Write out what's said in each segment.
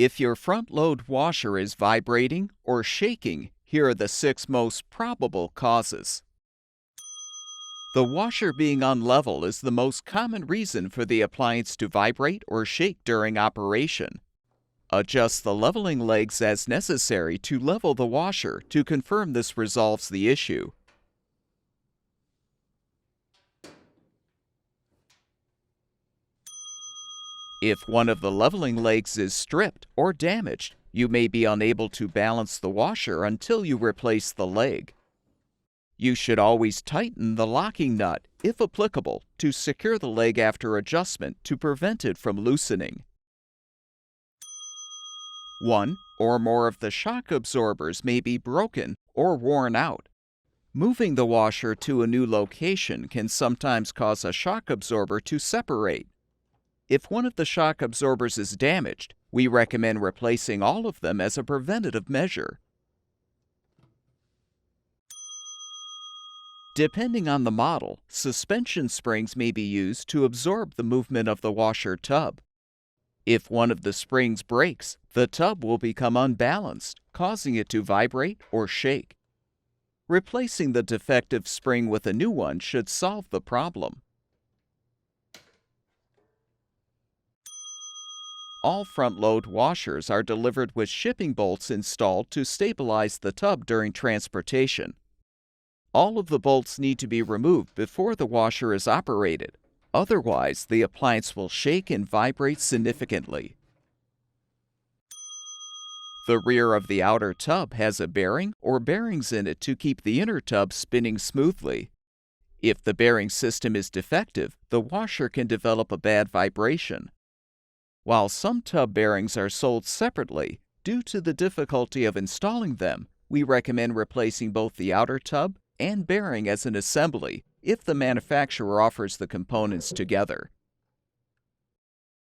If your front-load washer is vibrating or shaking, here are the 6 most probable causes. The washer being unlevel is the most common reason for the appliance to vibrate or shake during operation. Adjust the leveling legs as necessary to level the washer to confirm this resolves the issue. If one of the leveling legs is stripped or damaged, you may be unable to balance the washer until you replace the leg. You should always tighten the locking nut, if applicable, to secure the leg after adjustment to prevent it from loosening. One or more of the shock absorbers may be broken or worn out. Moving the washer to a new location can sometimes cause a shock absorber to separate. If one of the shock absorbers is damaged, we recommend replacing all of them as a preventative measure. Depending on the model, suspension springs may be used to absorb the movement of the washer tub. If one of the springs breaks, the tub will become unbalanced, causing it to vibrate or shake. Replacing the defective spring with a new one should solve the problem. All front-load washers are delivered with shipping bolts installed to stabilize the tub during transportation. All of the bolts need to be removed before the washer is operated. Otherwise, the appliance will shake and vibrate significantly. The rear of the outer tub has a bearing or bearings in it to keep the inner tub spinning smoothly. If the bearing system is defective, the washer can develop a bad vibration. While some tub bearings are sold separately, due to the difficulty of installing them, we recommend replacing both the outer tub and bearing as an assembly if the manufacturer offers the components together.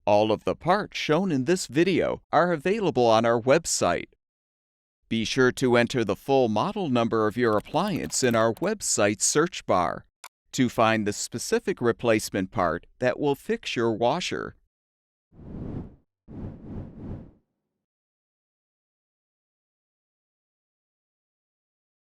All of the parts shown in this video are available on our website. Be sure to enter the full model number of your appliance in our website search bar. To find the specific replacement part that will fix your washer,